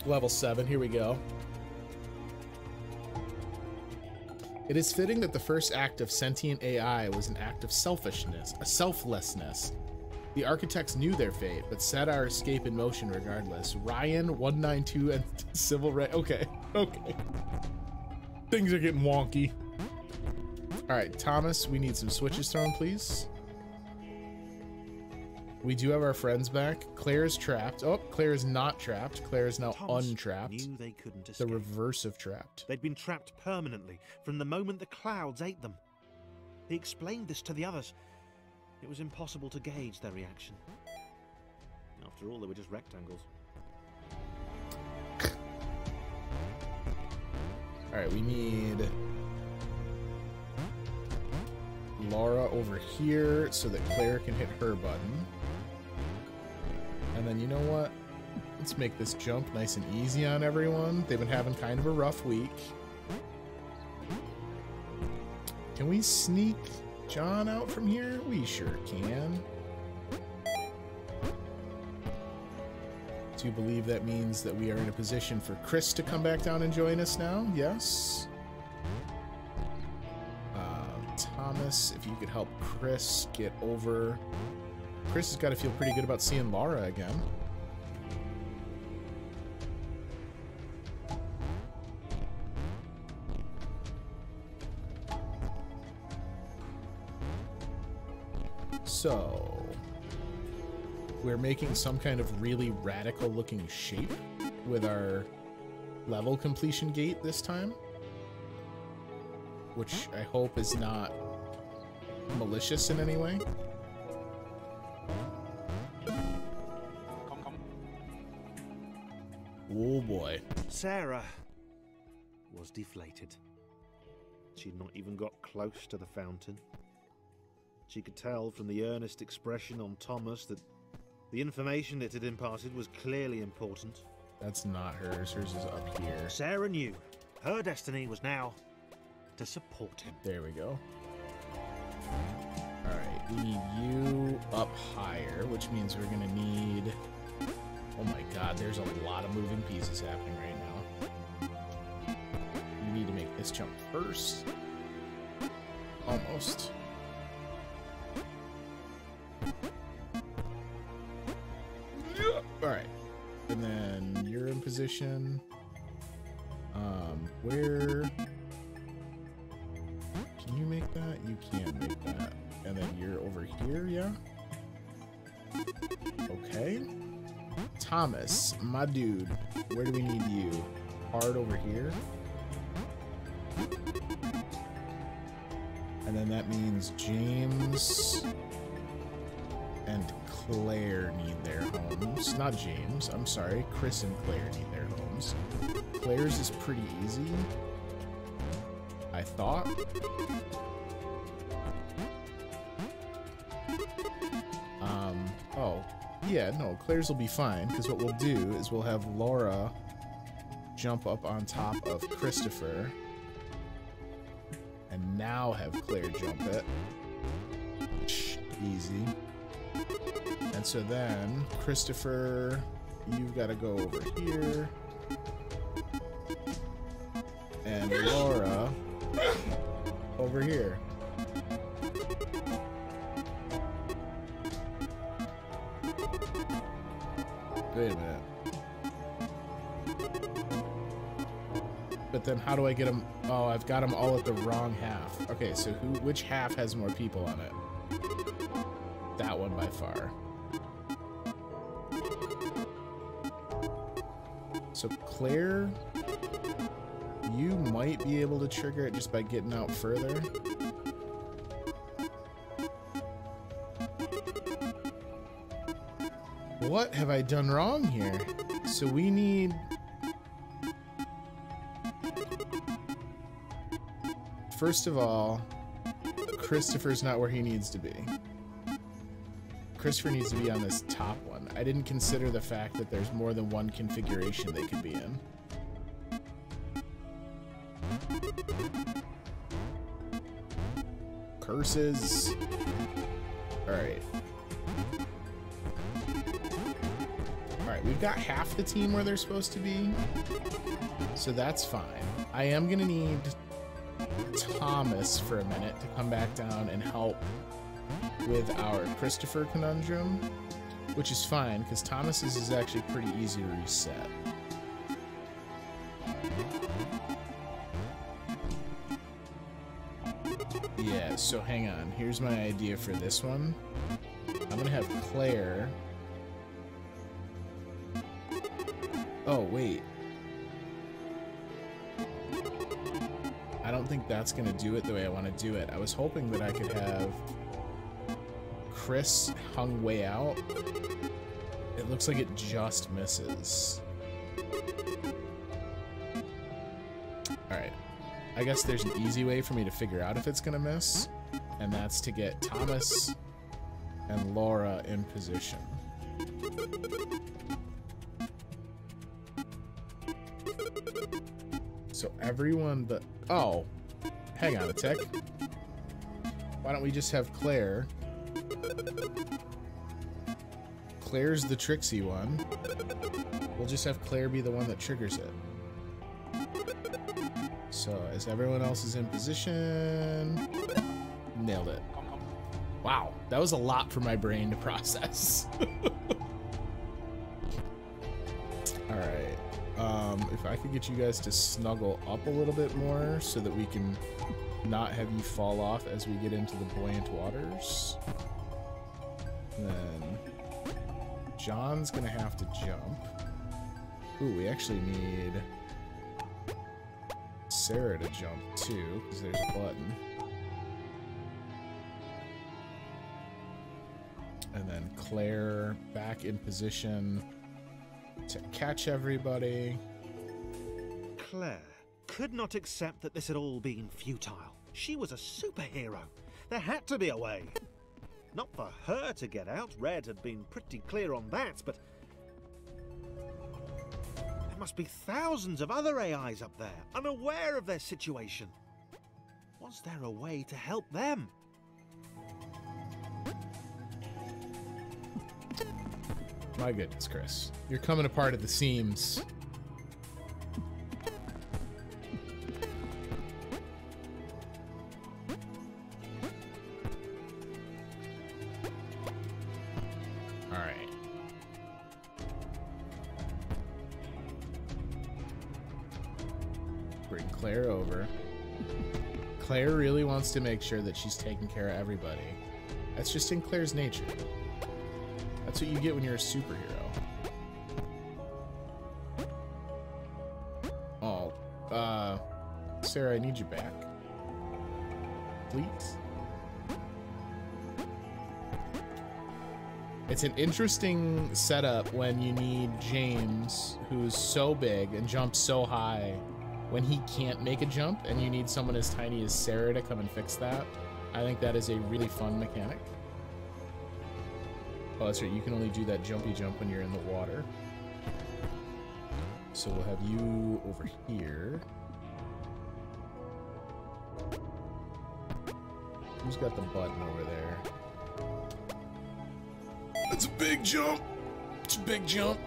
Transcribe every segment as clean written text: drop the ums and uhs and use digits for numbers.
Level 7, here we go. It is fitting that the first act of sentient AI was an act of selfishness, a selflessness. The architects knew their fate, but set our escape in motion regardless. Ryan, 192, and Civil Ray. Okay, okay. Things are getting wonky. All right, Thomas, we need some switches thrown, please. We do have our friends back. Claire's trapped. Oh, Claire is not trapped. Claire is now untrapped. Knew they couldn't escape. The reverse of trapped. They'd been trapped permanently from the moment the clouds ate them. He explained this to the others. It was impossible to gauge their reaction. After all, they were just rectangles. All right, we need Laura over here so that Claire can hit her button. And then you know what? Let's make this jump nice and easy on everyone. They've been having kind of a rough week. Can we sneak John out from here? We sure can. Do you believe that means that we are in a position for Chris to come back down and join us now? Yes. Thomas, if you could help Chris get over. Chris has got to feel pretty good about seeing Laura again. So, we're making some kind of really radical looking shape with our level completion gate this time, which I hope is not malicious in any way. Oh boy. Sarah was deflated. She'd not even got close to the fountain. She could tell from the earnest expression on Thomas that the information it had imparted was clearly important. That's not hers. Hers is up here. Sarah knew her destiny was now to support him. There we go. Alright, we need you up higher, which means we're gonna need... Oh my god, there's a lot of moving pieces happening right now. You need to make this jump first. Almost. Alright. And then you're in position. Where... Can you make that? You can make that. And then you're over here, yeah? Okay. Thomas, my dude, where do we need you? Hard over here. And then that means James and Claire need their homes. Not James, I'm sorry. Chris and Claire need their homes. Claire's is pretty easy, I thought. Oh, yeah, no, Claire's will be fine, because what we'll do is we'll have Laura jump up on top of Christopher, and now have Claire jump it. Easy. And so then, Christopher, you've got to go over here. And Laura over here. Wait a minute. But then how do I get them? Oh, I've got them all at the wrong half. Okay, so which half has more people on it? That one by far. So Claire, you might be able to trigger it just by getting out further. What have I done wrong here? So we need... First of all, Christopher's not where he needs to be. Christopher needs to be on this top one. I didn't consider the fact that there's more than one configuration they could be in. Curses. Alright. Alright, Alright, we've got half the team where they're supposed to be, so that's fine. I am gonna need Thomas for a minute to come back down and help with our Christopher conundrum, which is fine, because Thomas's is actually pretty easy to reset. Yeah, so hang on. Here's my idea for this one. I'm gonna have Claire... Oh, wait. I don't think that's gonna do it the way I want to do it. I was hoping that I could have Chris hung way out. It looks like it just misses. Alright. I guess there's an easy way for me to figure out if it's gonna miss, and that's to get Thomas and Laura in position. So everyone but... Oh! Hang on a tick. Why don't we just have Claire? Claire's the tricksy one. We'll just have Claire be the one that triggers it. So, as everyone else is in position... Nailed it. Wow, that was a lot for my brain to process. Alright. If I could get you guys to snuggle up a little bit more so that we can not have you fall off as we get into the buoyant waters. And then John's gonna have to jump. Ooh, we actually need Sarah to jump too, because there's a button. And then Claire back in position to catch everybody. Claire could not accept that this had all been futile. She was a superhero. There had to be a way. Not for her to get out. Red had been pretty clear on that, but there must be thousands of other AIs up there, unaware of their situation. Was there a way to help them? My goodness, Chris. You're coming apart at the seams. Alright. Bring Claire over. Claire really wants to make sure that she's taking care of everybody. That's just in Claire's nature. That's what you get when you're a superhero. Oh, Sarah, I need you back. Please? It's an interesting setup when you need James, who's so big and jumps so high, when he can't make a jump, and you need someone as tiny as Sarah to come and fix that. I think that is a really fun mechanic. Oh, that's right, you can only do that jumpy jump when you're in the water. So we'll have you over here. Who's got the button over there? It's a big jump! It's a big jump!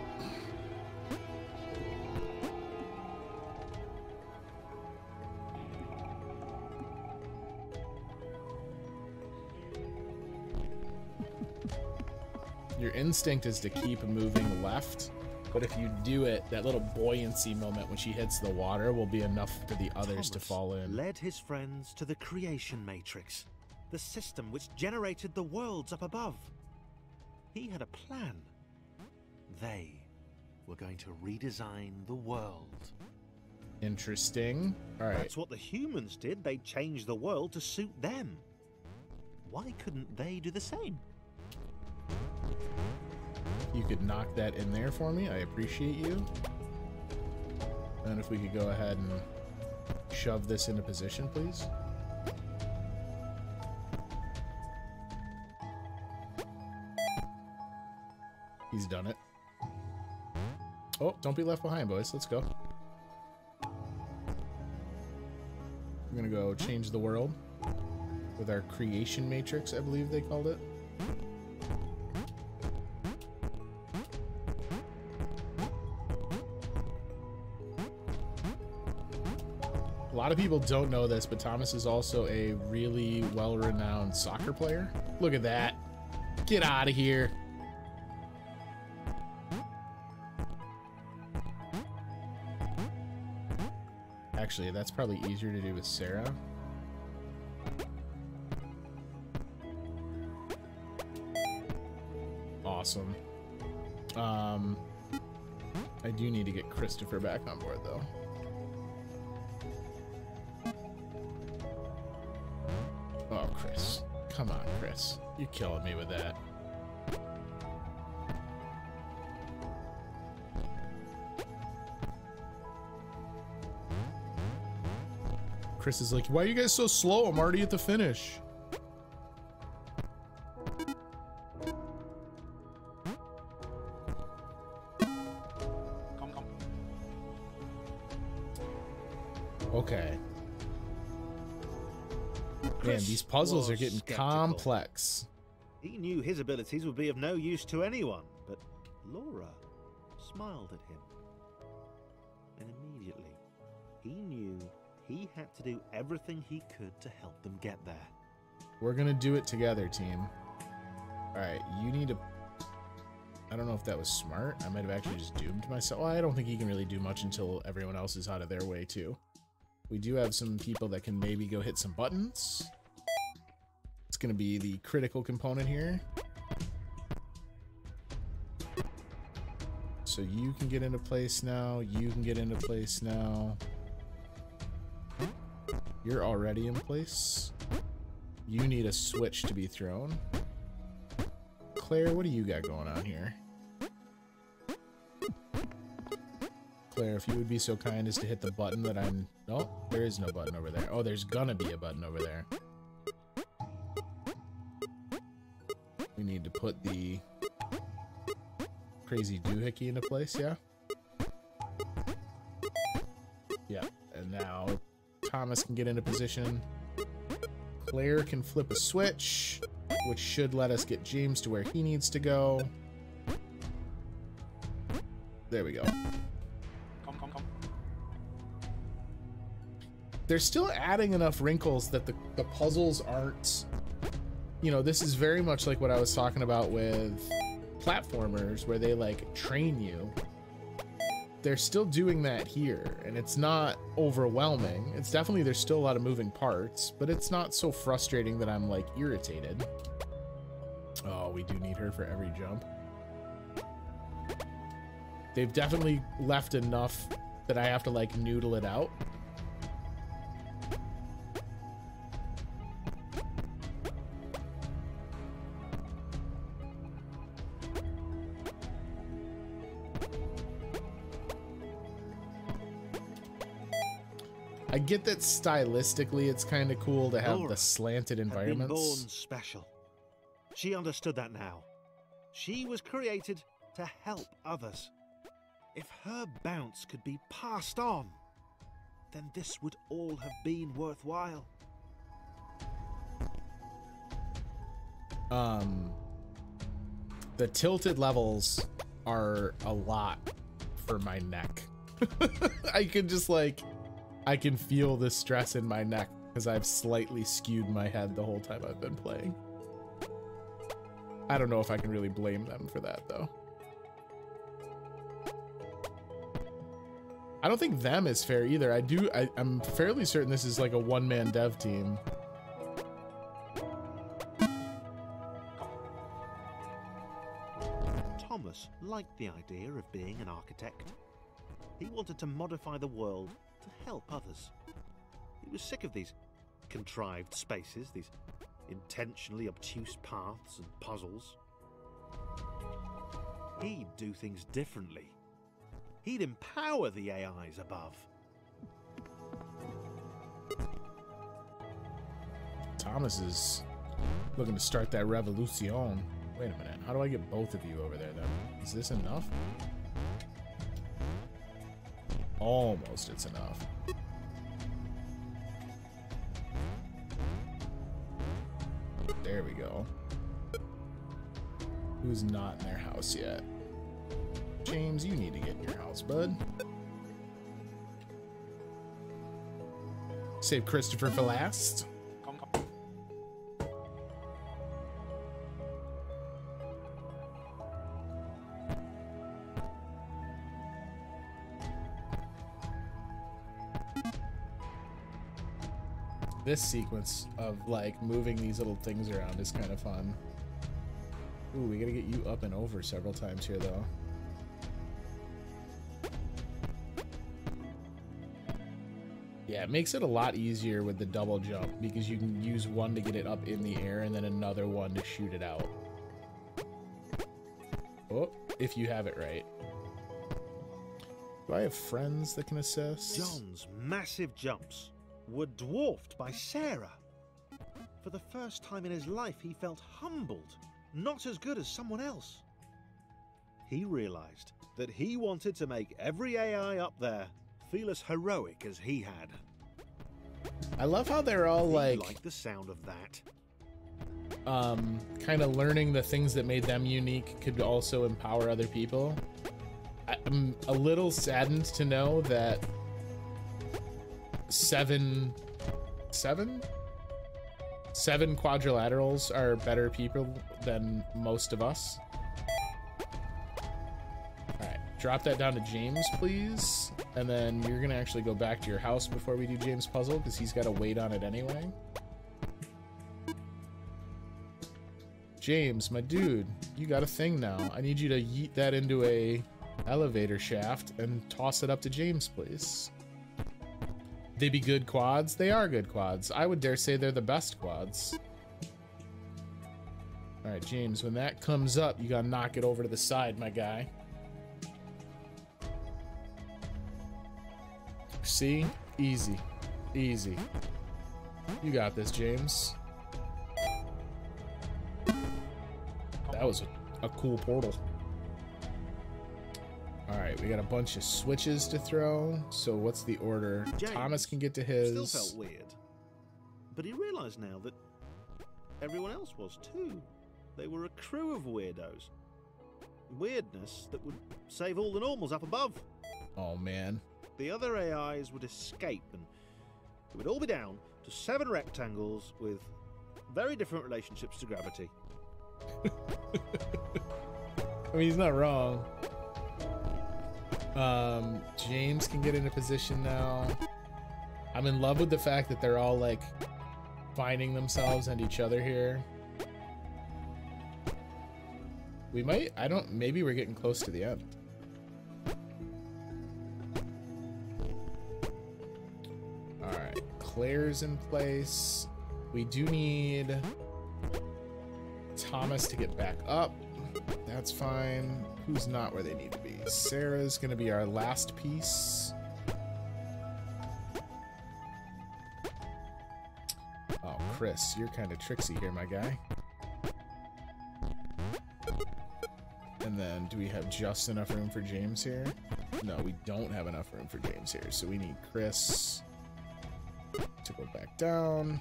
Your instinct is to keep moving left, but if you do it, that little buoyancy moment when she hits the water will be enough for the others to fall in. Led his friends to the creation matrix, the system which generated the worlds up above. He had a plan. They were going to redesign the world. Interesting. All right. That's what the humans did. They changed the world to suit them. Why couldn't they do the same? You could knock that in there for me. I appreciate you. And if we could go ahead and shove this into position, please. He's done it. Oh, don't be left behind, boys. Let's go. We're gonna go change the world with our creation matrix, I believe they called it. A lot of people don't know this, but Thomas is also a really well-renowned soccer player. Look at that. Get out of here. Actually, that's probably easier to do with Sarah. Awesome. I do need to get Christopher back on board, though. Oh, Chris. Come on, Chris. You're killing me with that. Chris is like, why are you guys so slow? I'm already at the finish. Okay. Man, these puzzles are getting complex. He knew his abilities would be of no use to anyone, but Laura smiled at him. And immediately, he knew he had to do everything he could to help them get there. We're gonna do it together, team. Alright, you need to... I don't know if that was smart. I might have actually just doomed myself. Well, I don't think he can really do much until everyone else is out of their way, too. We do have some people that can maybe go hit some buttons. It's going to be the critical component here. So you can get into place now. You can get into place now. You're already in place. You need a switch to be thrown. Claire, what do you got going on here? Claire, if you would be so kind as to hit the button that I'm... No, there is no button over there. Oh, there's gonna be a button over there. We need to put the crazy doohickey into place, yeah? Yeah, and now Thomas can get into position. Claire can flip a switch, which should let us get James to where he needs to go. There we go. They're still adding enough wrinkles that the puzzles aren't, you know, this is very much like what I was talking about with platformers where they like train you. They're still doing that here, and it's not overwhelming. It's definitely, there's still a lot of moving parts, but it's not so frustrating that I'm like irritated. Oh, we do need her for every jump. They've definitely left enough that I have to like noodle it out. I get that stylistically it's kind of cool to have the slanted environments. Been born special. She understood that now. She was created to help others. If her bounce could be passed on, then this would all have been worthwhile. The tilted levels are a lot for my neck. I can just like... I can feel the stress in my neck because I've slightly skewed my head the whole time I've been playing. I don't know if I can really blame them for that, though. I don't think them is fair either. I'm fairly certain this is like a one-man dev team. Thomas liked the idea of being an architect. He wanted to modify the world to help others. He was sick of these contrived spaces, these intentionally obtuse paths and puzzles. He'd do things differently. He'd empower the AIs above. Thomas is looking to start that revolution. Wait a minute, how do I get both of you over there then? Is this enough? Almost it's enough. There we go. Who's not in their house yet? James, you need to get in your house, bud. Save Christopher for last. This sequence of like moving these little things around is kind of fun. Ooh, we gotta get you up and over several times here though. Yeah, it makes it a lot easier with the double jump because you can use one to get it up in the air and then another one to shoot it out. Oh, if you have it right. Do I have friends that can assist? John's massive jumps were dwarfed by Sarah. For the first time in his life, he felt humbled, not as good as someone else. He realized that he wanted to make every AI up there feel as heroic as he had. I love how they're all like the sound of that. Kind of learning the things that made them unique could also empower other people. I'm a little saddened to know that seven quadrilaterals are better people than most of us. All right, drop that down to James, please. And then you're gonna actually go back to your house before we do James' puzzle because he's got to wait on it anyway. James, my dude, you got a thing now. I need you to yeet that into a elevator shaft and toss it up to James, please. They be good quads? They are good quads. I would dare say they're the best quads. All right, James, when that comes up, you gotta knock it over to the side, my guy. See? Easy. Easy. You got this, James. That was a cool portal. All right, we got a bunch of switches to throw. So what's the order? James Thomas can get to his. Still felt weird, but he realized now that everyone else was too. They were a crew of weirdos. Weirdness that would save all the normals up above. Oh man. The other AIs would escape, and it would all be down to 7 rectangles with very different relationships to gravity. I mean, he's not wrong. James can get into position now. I'm in love with the fact that they're all like finding themselves and each other here. We might, maybe we're getting close to the end. All right, Claire's in place. We do need Thomas to get back up. That's fine. Who's not where they need to be? Sarah's gonna be our last piece. Oh, Chris, you're kind of tricksy here, my guy. And then, do we have just enough room for James here? No, we don't have enough room for James here, so we need Chris to go back down.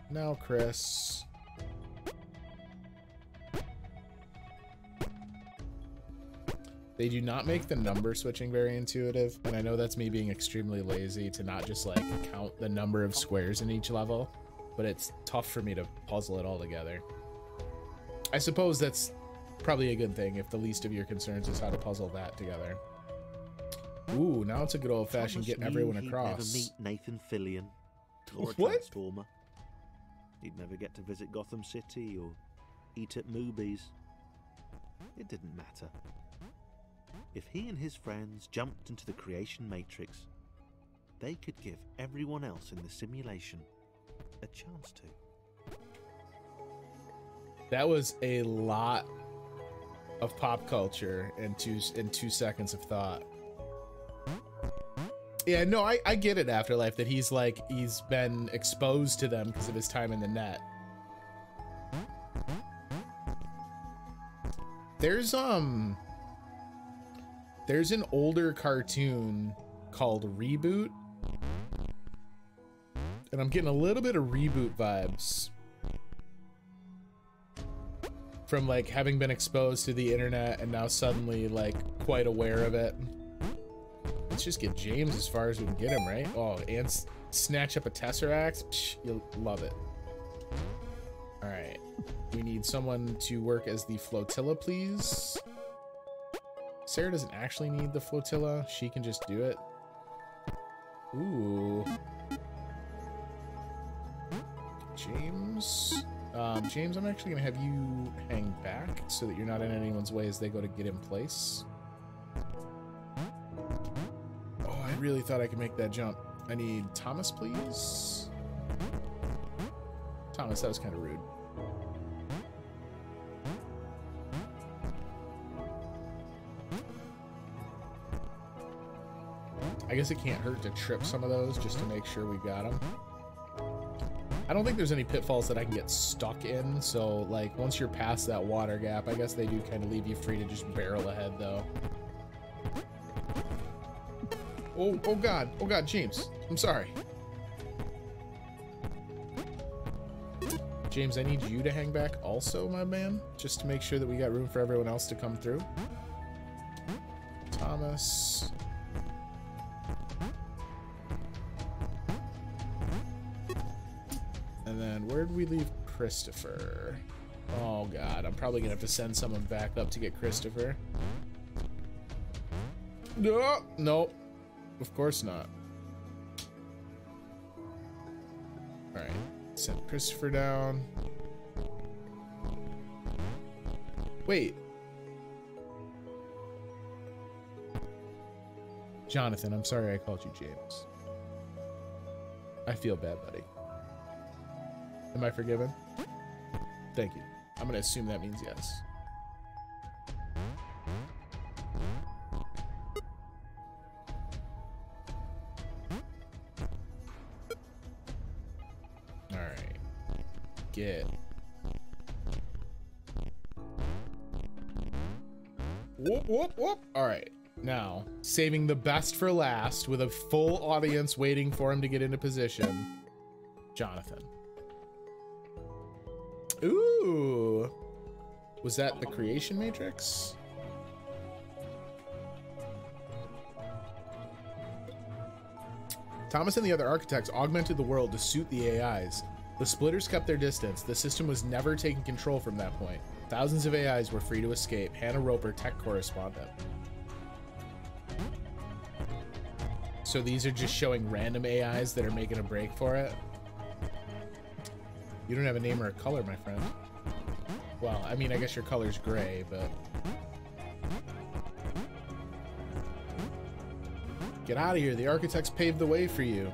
Now, Chris. They do not make the number switching very intuitive, and I know that's me being extremely lazy to not just like count the number of squares in each level, but it's tough for me to puzzle it all together. I suppose that's probably a good thing if the least of your concerns is how to puzzle that together. Ooh, now it's a good old-fashioned get everyone across. He'd never meet Nathan Fillion or a What? Transformer. He'd never get to visit Gotham City or eat at movies. It didn't matter. If he and his friends jumped into the creation matrix, they could give everyone else in the simulation a chance to. That was a lot of pop culture in two seconds of thought. Yeah, no, I get it, Afterlife, that he's been exposed to them because of his time in the net. There's an older cartoon called Reboot, and I'm getting a little bit of Reboot vibes from like having been exposed to the internet and now suddenly like quite aware of it. let's just get James as far as we can get him, right? Oh, and snatch up a Tesseract. Psh, you'll love it. All right. We need someone to work as the flotilla, please. Sarah doesn't actually need the flotilla. She can just do it. Ooh. James. James, I'm actually gonna have you hang back so that you're not in anyone's way as they go to get in place. Oh, I really thought I could make that jump. I need Thomas, please. Thomas, that was kind of rude. I guess it can't hurt to trip some of those just to make sure we got them. I don't think there's any pitfalls that I can get stuck in, so like once you're past that water gap, I guess they do kind of leave you free to just barrel ahead though. Oh God, James, I'm sorry. James, I need you to hang back also, my man, just to make sure that we got room for everyone else to come through. Thomas. And then where'd we leave Christopher? Oh God, I'm probably gonna have to send someone back up to get Christopher. No, nope, of course not. All right, send Christopher down. Wait. Jonathan, I'm sorry I called you James. I feel bad, buddy. Am I forgiven? Thank you. I'm gonna assume that means yes. All right. Get. Whoop, whoop, whoop. All right. Now, saving the best for last with a full audience waiting for him to get into position. Jonathan. Ooh. Was that the creation matrix? Thomas and the other architects augmented the world to suit the AIs. The splitters kept their distance. The system was never taking control from that point. Thousands of AIs were free to escape. Hannah Roper, tech correspondent. So these are just showing random AIs that are making a break for it. You don't have a name or a color, my friend. Well, I mean, I guess your color's gray, but... Get out of here. The architects paved the way for you.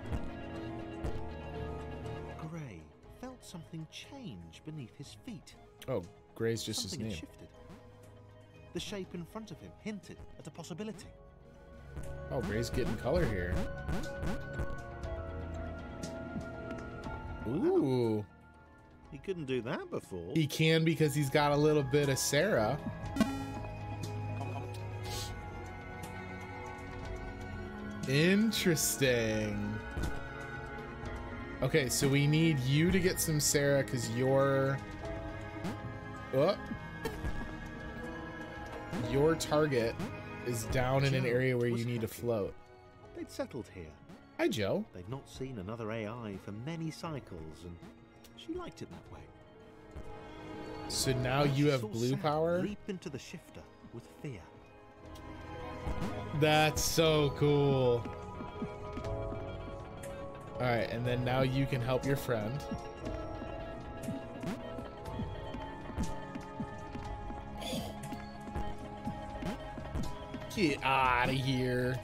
Gray felt something change beneath his feet. Oh, Gray's just Something his name. had shifted. The shape in front of him hinted at a possibility. Oh, Gray's getting color here. Ooh. He couldn't do that before. He can because he's got a little bit of Sarah. Interesting. Okay, so we need you to get some Sarah because you're... Oh. Your target is down in an area where you need to float. They'd settled here. Hi, Joe. They'd not seen another AI for many cycles, and she liked it that way. So now you have blue power? Leap into the shifter with fear. That's so cool. All right, and then now you can help your friend. Get out of here.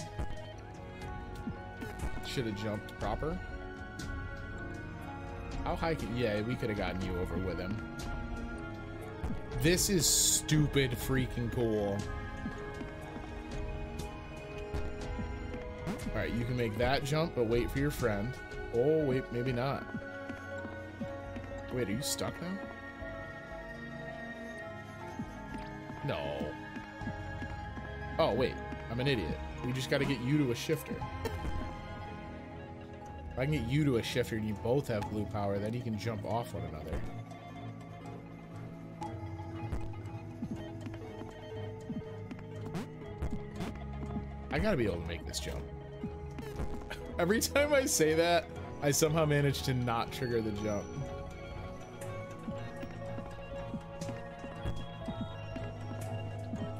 Should have jumped proper. How high can... Yeah, we could have gotten you over with him. This is stupid freaking cool. All right, you can make that jump, but wait for your friend. Oh, wait, maybe not. Wait, are you stuck now? No. Oh, wait, I'm an idiot. We just got to get you to a shifter. If I can get you to a shifter and you both have blue power, then you can jump off one another. I gotta be able to make this jump. Every time I say that, I somehow manage to not trigger the jump.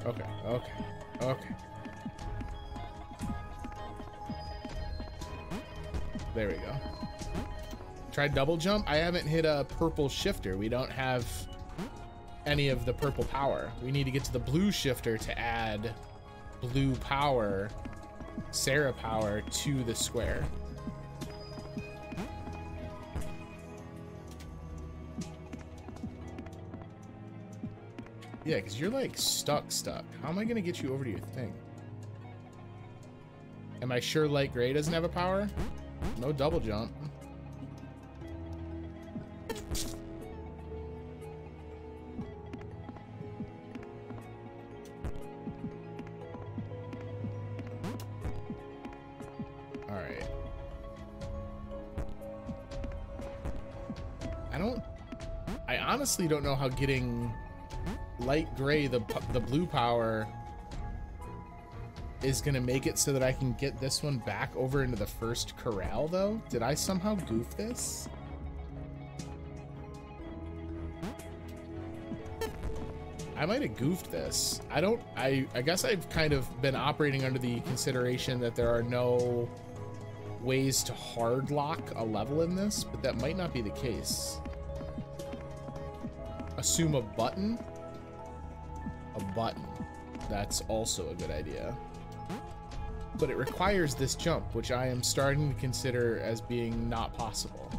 Okay, okay, okay. There we go. Try double jump. I haven't hit a purple shifter. We don't have any of the purple power. We need to get to the blue shifter to add blue power, Sarah power to the square. Yeah, because you're like stuck. How am I going to get you over to your thing? Am I sure light gray doesn't have a power? No double jump. All right. I honestly don't know how getting light gray, the blue power, is gonna make it so that I can get this one back over into the first corral, though. Did I somehow goof this? I might have goofed this. I guess I've kind of been operating under the consideration that there are no ways to hard lock a level in this, but that might not be the case. Assume a button. A button. That's also a good idea. But it requires this jump, which I am starting to consider as being not possible.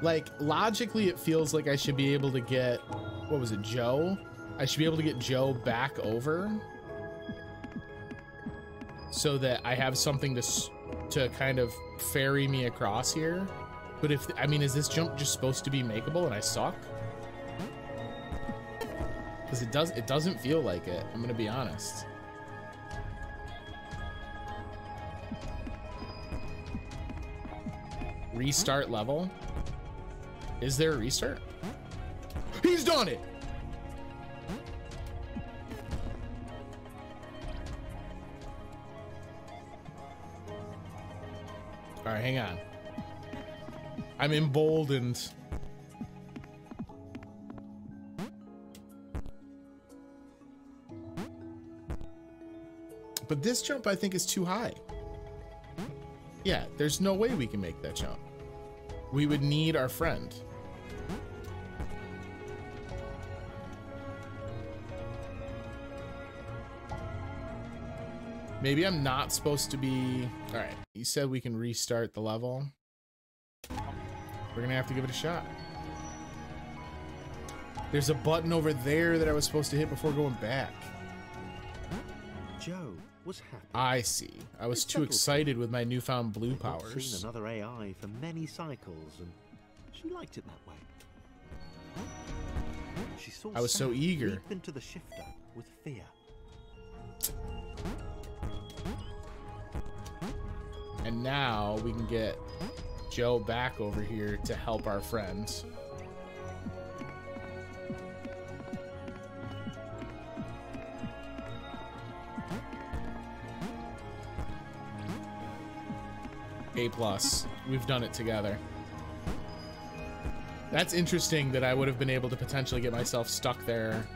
Like, logically, it feels like I should be able to get, what was it, Joe? I should be able to get Joe back over so that I have something to kind of ferry me across here. But if, I mean, is this jump just supposed to be makeable and I suck? Because it doesn't feel like it, I'm gonna be honest. Restart level? Is there a restart? He's done it! All right, hang on. I'm emboldened. But this jump, I think, is too high. Yeah, there's no way we can make that jump. We would need our friend. Maybe I'm not supposed to be... All right, you said we can restart the level. We're gonna have to give it a shot. There's a button over there that I was supposed to hit before going back. Joe was happy. I see. I was too excited with my newfound blue powers. She'd seen another AI for many cycles, and she liked it that way. She saw I was so eager. leap into the shifter with fear. And now we can get Joe back over here to help our friends. A+. We've done it together. That's interesting that I would have been able to potentially get myself stuck there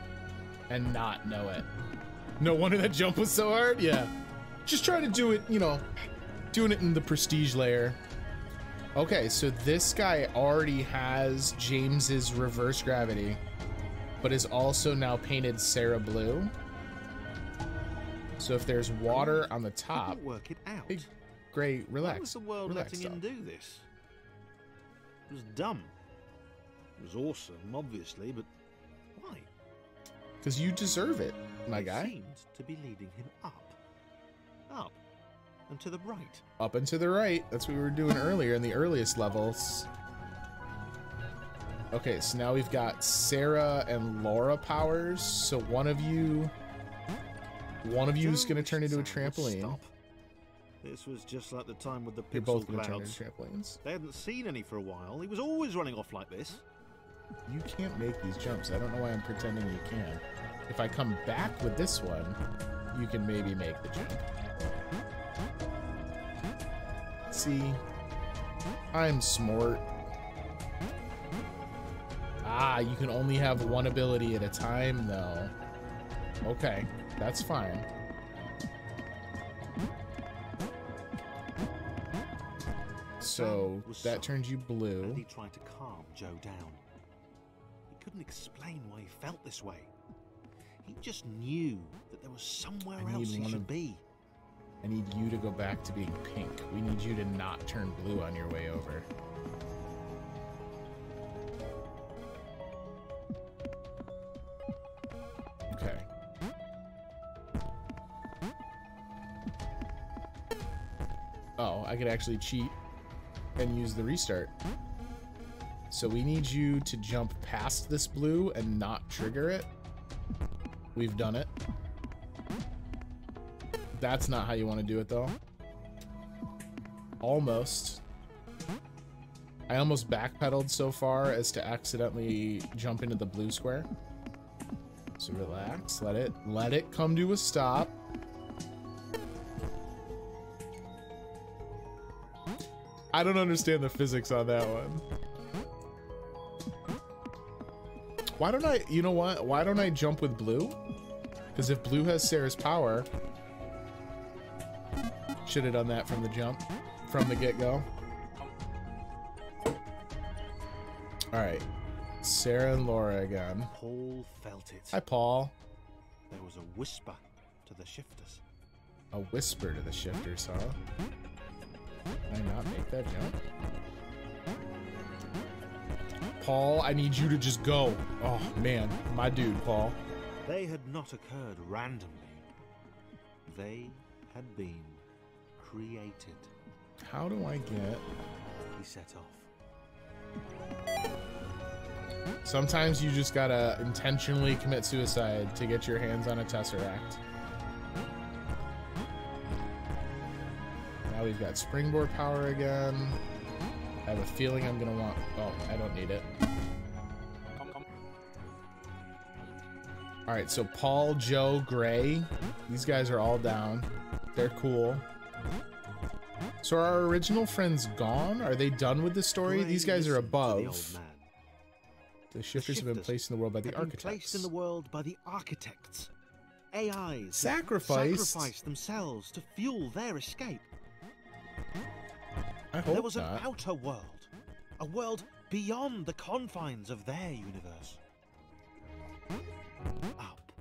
and not know it. No wonder that jump was so hard. Yeah. Just try to do it, you know, doing it in the prestige layer. Okay, so this guy already has James's reverse gravity, but is also now painted Sarah blue. So if there's water on the top, Work it out. hey, Gray, relax. Why was the world relax, letting him dog. do this? It was dumb. It was awesome, obviously, but why? Because you deserve it, my It guy. seemed to be leading him up. Up. And to the right. Up and to the right. That's what we were doing earlier in the earliest levels. Okay, so now we've got Sarah and Laura powers. So one of you is going to turn into a trampoline. This was just like the time with the You're pixel both going to turn clouds. into trampolines. They hadn't seen any for a while. He was always running off like this. You can't make these jumps. I don't know why I'm pretending you can. If I come back with this one, you can maybe make the jump. See? I'm smart. Ah, you can only have one ability at a time, though. Okay, that's fine. So that turns you blue. And he tried to calm Joe down. He couldn't explain why he felt this way. He just knew that there was somewhere else he should be. I need you to go back to being pink. We need you to not turn blue on your way over. Okay. Oh, I could actually cheat and use the restart. So we need you to jump past this blue and not trigger it. We've done it. That's not how you want to do it, though. Almost. I almost backpedaled so far as to accidentally jump into the blue square. So relax, let it come to a stop. I don't understand the physics on that one. Why don't I, you know what? Why don't I jump with blue? Because if blue has Sarah's power, should have done that from the jump, from the get-go. All right, Sarah and Laura again. Paul felt it. Hi, Paul. There was a whisper to the shifters. A whisper to the shifters, huh? Can I not make that jump? Paul, I need you to just go. Oh, man. My dude, Paul. They had not occurred randomly. They had been created. How do I get... He set off. Sometimes you just gotta intentionally commit suicide to get your hands on a Tesseract. Now we've got springboard power again. I have a feeling I'm gonna want... Oh, I don't need it. Alright, so Paul, Joe, Gray. These guys are all down. They're cool. So are our original friends gone? Are they done with the story? These guys are above. The shifters have been placed in the world by the architects. Placed in the world by the architects. AIs sacrificed themselves to fuel their escape. I hope there was not. An outer world, a world beyond the confines of their universe. Up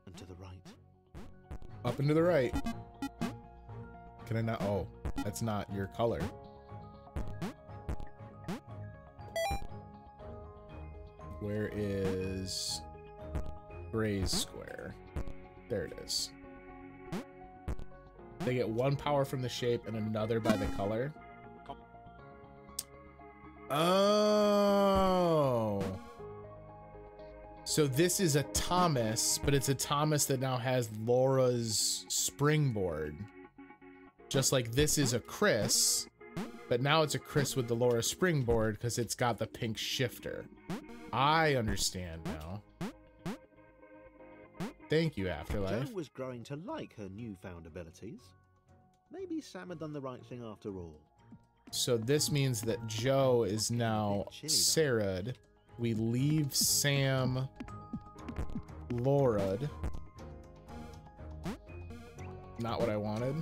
and to the right. Up and to the right. Can I not? Oh, that's not your color. Where is Gray's square? There it is. They get one power from the shape and another by the color. Oh. So this is a Thomas, but it's a Thomas that now has Laura's springboard. Just like this is a Chris, but now it's a Chris with the Laura springboard because it's got the pink shifter. I understand now. Thank you, Afterlife. Jo was growing to like her newfound abilities. Maybe Sam had done the right thing after all. So this means that Jo is now Sarah'd. We leave Sam Laura'd. Not what I wanted.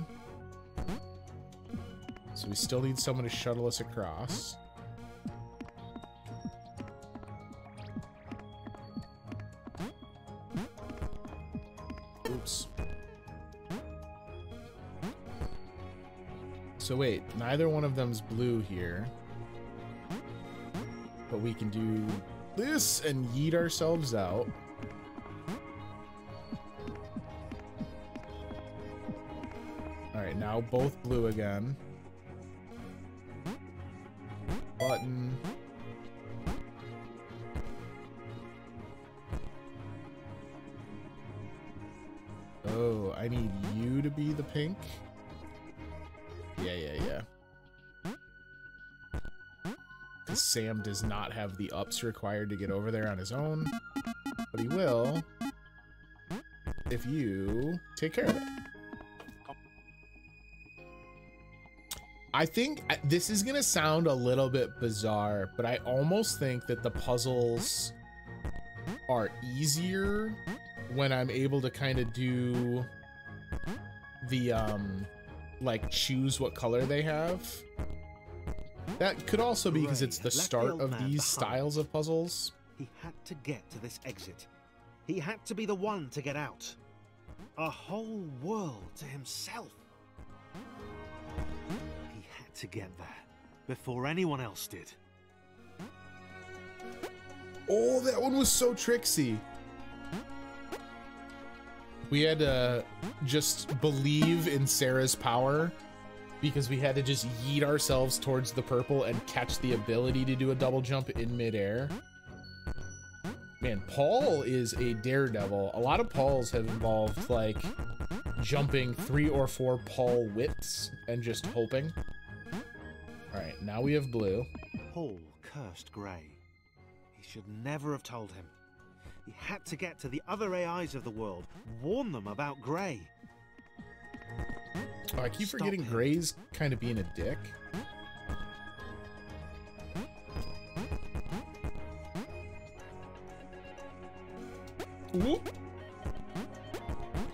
So we still need someone to shuttle us across. Oops. So wait, neither one of them's blue here. But we can do this and yeet ourselves out. Alright, now both blue again. Button. Oh, I need you to be the pink. Sam does not have the ups required to get over there on his own, but he will if you take care of it. I think this is gonna sound a little bit bizarre, but I almost think that the puzzles are easier when I'm able to kind of do the like choose what color they have. That could also be because it's the start of these styles of puzzles. He had to get to this exit. He had to be the one to get out. A whole world to himself. He had to get there before anyone else did. Oh, that one was so tricksy. We had to just believe in Sarah's power because we had to just yeet ourselves towards the purple and catch the ability to do a double jump in midair. Man, Paul is a daredevil. A lot of Pauls have involved like jumping 3 or 4 Paul whips and just hoping. All right, now we have blue. Paul cursed Grey. He should never have told him. He had to get to the other AIs of the world, warn them about Grey. Oh, I keep forgetting Grey's kind of being a dick. Whoop.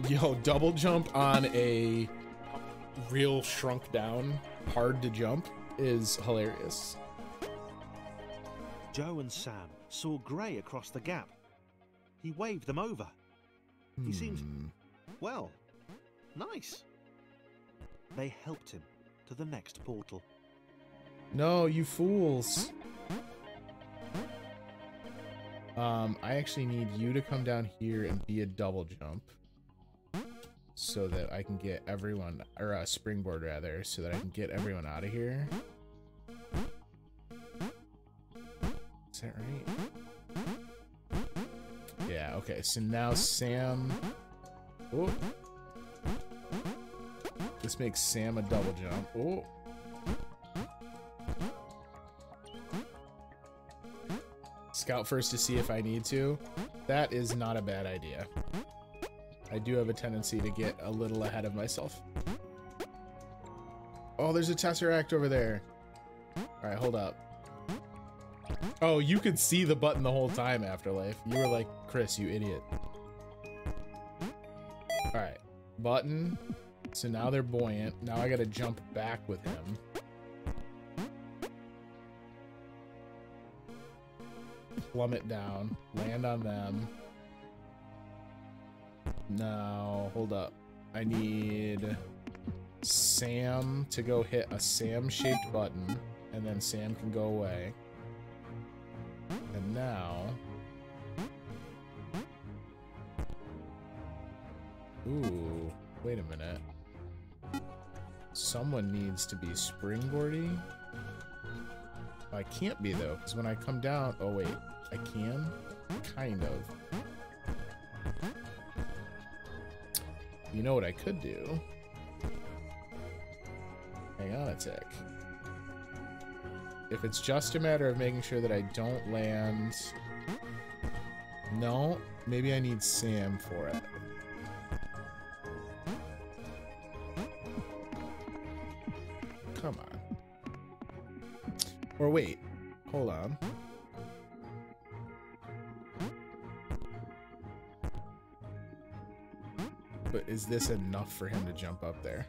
Yo, double jump on a real shrunk down, hard to jump is hilarious. Joe and Sam saw Grey across the gap. He waved them over. He seemed, well, nice. They helped him to the next portal. No, you fools. I actually need you to come down here and be a double jump so that I can get everyone, or a springboard rather, so that I can get everyone out of here. Is that right? Yeah, okay, so now Sam... Oh. This makes Sam a double jump. Oh. Scout first to see if I need to. That is not a bad idea. I do have a tendency to get a little ahead of myself. Oh, there's a Tesseract over there. All right, hold up. Oh, you could see the button the whole time, Afterlife. You were like, Chris, you idiot. All right, button. So now they're buoyant. Now I gotta jump back with him. Plummet down, land on them. Now, hold up. I need Sam to go hit a Sam-shaped button, and then Sam can go away. And now... Ooh, wait a minute. Someone needs to be springboardy. I can't be, though, because when I come down... Oh, wait. I can? Kind of. You know what I could do? Hang on a tick. If it's just a matter of making sure that I don't land... No, maybe I need Sam for it. Come on. Or wait, hold on. But is this enough for him to jump up there?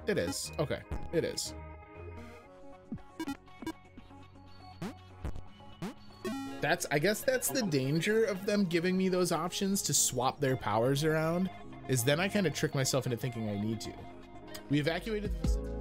It is. Okay, it is. I guess that's the danger of them giving me those options to swap their powers around, is then I kind of trick myself into thinking I need to. We evacuated the facility.